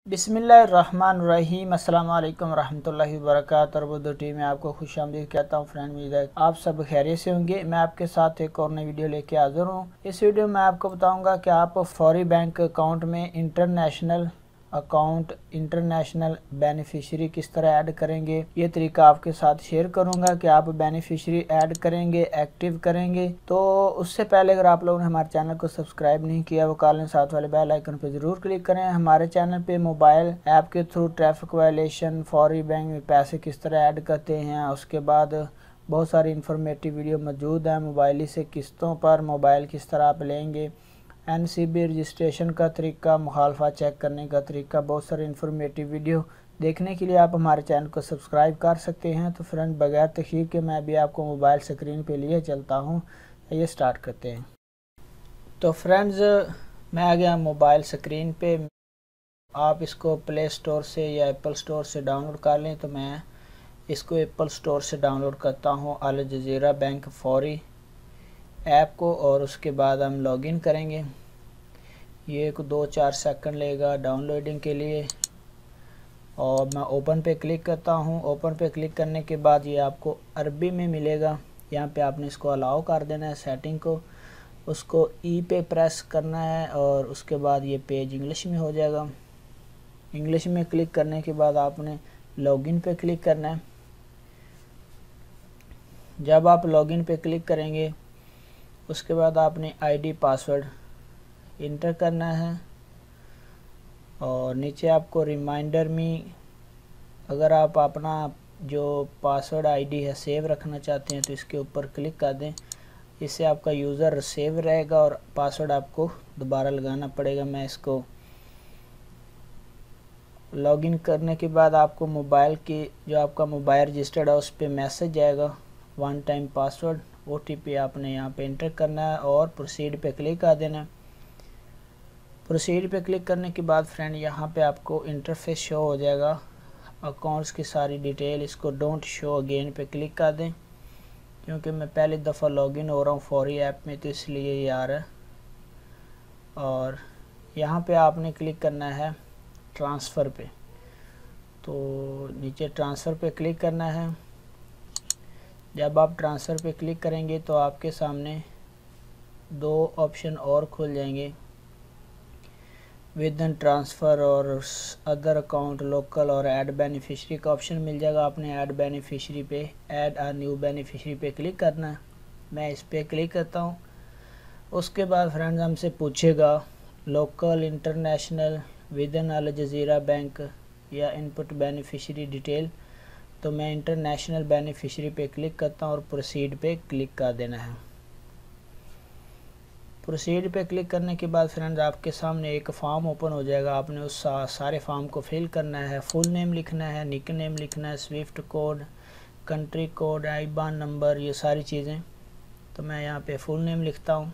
बिस्मिल्लाहिर्रहमानिर्रहीम अस्सलाम वालेकुम रहमतुल्लाहि व बरकातहू। तरबुद्दो टीम में आपको खुशामदीद कहता हूँ। फ्रेंड, उम्मीद है आप सब खैरियत से होंगे। मैं आपके साथ एक और नई वीडियो लेके हाजिर हूँ। इस वीडियो में आपको बताऊंगा कि आप फौरी बैंक अकाउंट में इंटरनेशनल अकाउंट इंटरनेशनल बेनिफिशियरी किस तरह ऐड करेंगे। ये तरीका आपके साथ शेयर करूंगा कि आप बेनिफिशियरी ऐड करेंगे, एक्टिव करेंगे। तो उससे पहले अगर आप लोगों ने हमारे चैनल को सब्सक्राइब नहीं किया, वो कॉल साथ वाले बेल आइकन पर जरूर क्लिक करें। हमारे चैनल पे मोबाइल ऐप के थ्रू ट्रैफिक वायलेशन, फौरी बैंक में पैसे किस तरह ऐड करते हैं, उसके बाद बहुत सारी इंफॉर्मेटिव वीडियो मौजूद है। मोबाइल से किस्तों पर मोबाइल किस तरह आप लेंगे, NCB रजिस्ट्रेशन का तरीका, मुखालफा चेक करने का तरीका, बहुत सारे इन्फॉर्मेटिव वीडियो देखने के लिए आप हमारे चैनल को सब्सक्राइब कर सकते हैं। तो फ्रेंड, बगैर तखीर के मैं भी आपको मोबाइल स्क्रीन पे लिए चलता हूँ। ये स्टार्ट करते हैं। तो फ्रेंड्स, मैं आ गया मोबाइल स्क्रीन पे। आप इसको प्ले स्टोर से या एप्पल स्टोर से डाउनलोड कर लें। तो मैं इसको एप्पल स्टोर से डाउनलोड करता हूँ, अल जज़ीरा बैंक फौरी ऐप को, और उसके बाद हम लॉगिन करेंगे। ये 2-4 सेकंड लेगा डाउनलोडिंग के लिए, और मैं ओपन पे क्लिक करता हूँ। ओपन पे क्लिक करने के बाद ये आपको अरबी में मिलेगा। यहाँ पे आपने इसको अलाउ कर देना है सेटिंग को, उसको ई पे प्रेस करना है, और उसके बाद ये पेज इंग्लिश में हो जाएगा। इंग्लिश में क्लिक करने के बाद आपने लॉगिन पे क्लिक करना है। जब आप लॉगिन पे क्लिक करेंगे, उसके बाद आपने आईडी पासवर्ड इंटर करना है, और नीचे आपको रिमाइंडर में, अगर आप अपना जो पासवर्ड आईडी है सेव रखना चाहते हैं तो इसके ऊपर क्लिक कर दें। इससे आपका यूज़र सेव रहेगा और पासवर्ड आपको दोबारा लगाना पड़ेगा। मैं इसको लॉगिन करने के बाद आपको मोबाइल की जो आपका मोबाइल रजिस्टर्ड है उस पर मैसेज आएगा, 1 टाइम पासवर्ड OTP आपने यहाँ पे इंटर करना है और प्रोसीड पे क्लिक कर देना है। प्रोसीड पे क्लिक करने के बाद फ्रेंड, यहाँ पे आपको इंटरफेस शो हो जाएगा, अकाउंट्स की सारी डिटेल। इसको डोंट शो अगेन पे क्लिक कर दें, क्योंकि मैं पहली दफ़ा लॉगिन हो रहा हूँ फौरी ऐप में, तो इसलिए ये आ रहा है। और यहाँ पे आपने क्लिक करना है ट्रांसफ़र पे, तो नीचे ट्रांसफ़र पे क्लिक करना है। जब आप ट्रांसफ़र पे क्लिक करेंगे तो आपके सामने 2 ऑप्शन और खुल जाएंगे, विद इन ट्रांसफ़र और अदर अकाउंट, लोकल और ऐड बेनिफिशियरी का ऑप्शन मिल जाएगा। आपने ऐड बेनिफिशियरी पे, ऐड अ न्यू बेनिफिशियरी पे क्लिक करना है। मैं इस पे क्लिक करता हूँ। उसके बाद फ्रेंड्स हमसे पूछेगा local, international, within Al Jazeera bank या इनपुट बेनिफिशियरी डिटेल। तो मैं इंटरनेशनल बेनिफिशियरी पे क्लिक करता हूँ और प्रोसीड पे क्लिक कर देना है। प्रोसीड पे क्लिक करने के बाद फ्रेंड्स आपके सामने एक फॉर्म ओपन हो जाएगा। आपने उस सारे फॉर्म को फिल करना है। फुल नेम लिखना है, निक नेम लिखना है, SWIFT code, country code, IBAN number, ये सारी चीज़ें। तो मैं यहाँ पे फुल नेम लिखता हूँ।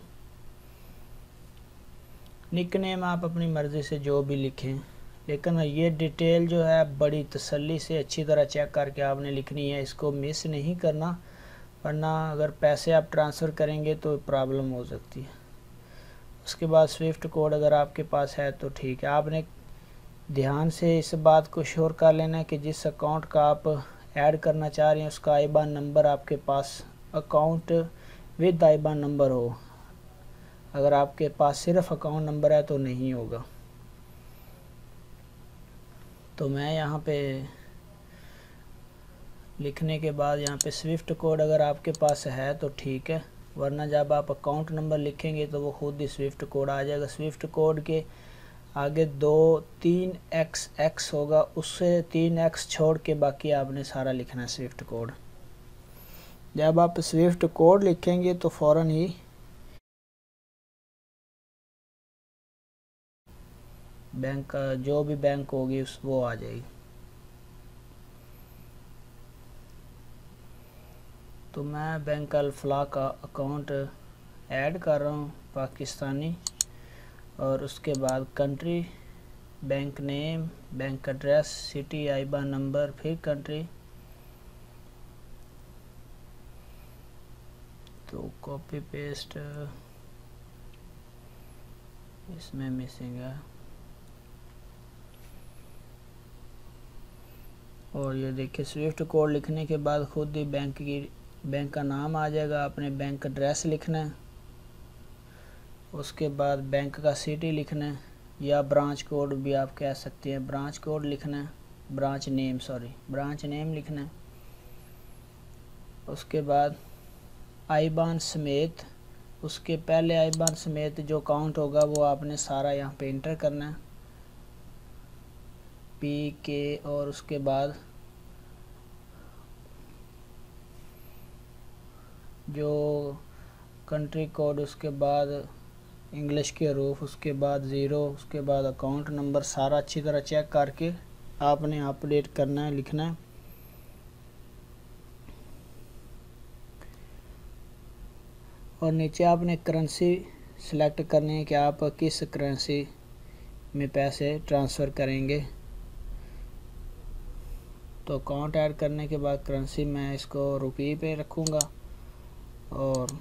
निक नेम आप अपनी मर्ज़ी से जो भी लिखें, लेकिन ये डिटेल जो है बड़ी तसल्ली से अच्छी तरह चेक करके आपने लिखनी है, इसको मिस नहीं करना, वरना अगर पैसे आप ट्रांसफ़र करेंगे तो प्रॉब्लम हो सकती है। उसके बाद स्विफ्ट कोड अगर आपके पास है तो ठीक है। आपने ध्यान से इस बात को श्योर कर लेना है कि जिस अकाउंट का आप ऐड करना चाह रहे हैं उसका आईबान नंबर आपके पास, अकाउंट विद आईबान नंबर हो। अगर आपके पास सिर्फ अकाउंट नंबर है तो नहीं होगा। तो मैं यहाँ पे लिखने के बाद यहाँ पे स्विफ्ट कोड अगर आपके पास है तो ठीक है, वरना जब आप अकाउंट नंबर लिखेंगे तो वो खुद ही स्विफ्ट कोड आ जाएगा। स्विफ्ट कोड के आगे 3XX होगा, उससे 3X छोड़ के बाकी आपने सारा लिखना है स्विफ्ट कोड। जब आप स्विफ्ट कोड लिखेंगे तो फ़ौरन ही बैंक का जो भी बैंक होगी उस वो आ जाएगी। तो मैं बैंक अल-फलाह का अकाउंट ऐड कर रहा हूँ, पाकिस्तानी, और उसके बाद country, bank name, bank address, city, IBAN number, फिर कंट्री। तो कॉपी पेस्ट इसमें मिसिंग है। और ये देखिए स्विफ्ट कोड लिखने के बाद खुद ही बैंक का नाम आ जाएगा। आपने बैंक एड्रेस लिखना है, उसके बाद बैंक का सिटी लिखना है, या ब्रांच कोड भी आप कह सकते हैं, ब्रांच कोड लिखना है, ब्रांच नेम लिखना है। उसके बाद आईबान समेत, उसके पहले आईबान समेत जो अकाउंट होगा वो आपने सारा यहाँ पे इंटर करना है, PK, और उसके बाद जो कंट्री कोड, उसके बाद इंग्लिश के हरूफ, उसके बाद ज़ीरो, उसके बाद अकाउंट नंबर, सारा अच्छी तरह चेक करके आपने अपडेट करना है, लिखना है। और नीचे आपने करेंसी सिलेक्ट करनी है कि आप किस करेंसी में पैसे ट्रांसफ़र करेंगे। तो अकाउंट ऐड करने के बाद करेंसी मैं इसको रुपये पे रखूँगा। और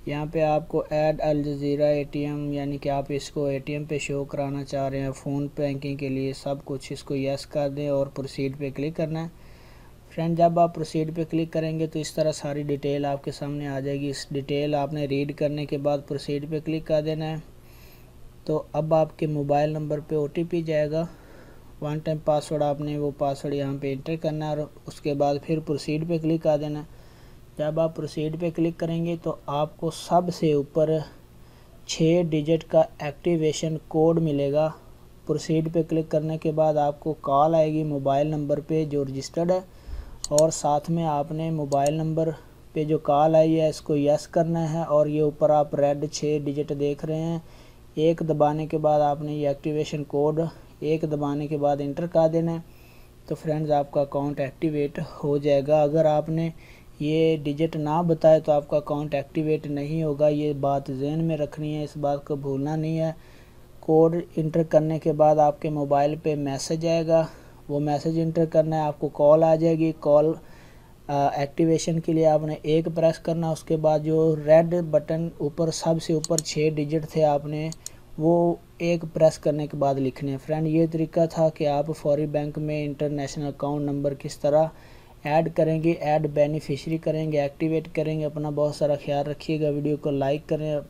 यहाँ पे आपको ऐड अल जज़ीरा ATM, यानी कि आप इसको ATM पे शो कराना चाह रहे हैं फ़ोन बैंकिंग के लिए, सब कुछ इसको यस कर दें और प्रोसीड पे क्लिक करना है। फ्रेंड जब आप प्रोसीड पे क्लिक करेंगे तो इस तरह सारी डिटेल आपके सामने आ जाएगी। इस डिटेल आपने रीड करने के बाद प्रोसीड पे क्लिक कर देना है। तो अब आपके मोबाइल नंबर पे OTP जाएगा, 1 टाइम पासवर्ड, आपने वो पासवर्ड यहाँ पे इंटर करना है और उसके बाद फिर प्रोसीड पे क्लिक कर देना है। जब आप प्रोसीड पे क्लिक करेंगे तो आपको सबसे ऊपर 6 डिजिट का एक्टिवेशन कोड मिलेगा। प्रोसीड पे क्लिक करने के बाद आपको कॉल आएगी मोबाइल नंबर पे जो रजिस्टर्ड है, और साथ में आपने मोबाइल नंबर पे जो कॉल आई है इसको यस करना है। और ये ऊपर आप रेड 6 डिजिट देख रहे हैं, एक दबाने के बाद आपने ये एक्टिवेशन कोड एक दबाने के बाद इंटर कर देना है। तो फ्रेंड्स आपका अकाउंट एक्टिवेट हो जाएगा। अगर आपने ये डिजिट ना बताए तो आपका अकाउंट एक्टिवेट नहीं होगा, ये बात ज़हन में रखनी है, इस बात को भूलना नहीं है। कोड इंटर करने के बाद आपके मोबाइल पे मैसेज आएगा, वो मैसेज इंटर करना है, आपको कॉल आ जाएगी। कॉल एक्टिवेशन के लिए आपने 1 प्रेस करना, उसके बाद जो रेड बटन ऊपर सबसे ऊपर 6 डिजिट थे आपने वो 1 प्रेस करने के बाद लिखने हैं। फ्रेंड ये तरीका था कि आप फौरी बैंक में इंटरनेशनल अकाउंट नंबर किस तरह ऐड करेंगे, ऐड बेनिफिशियरी करेंगे, एक्टिवेट करेंगे। अपना बहुत सारा ख्याल रखिएगा, वीडियो को लाइक करें।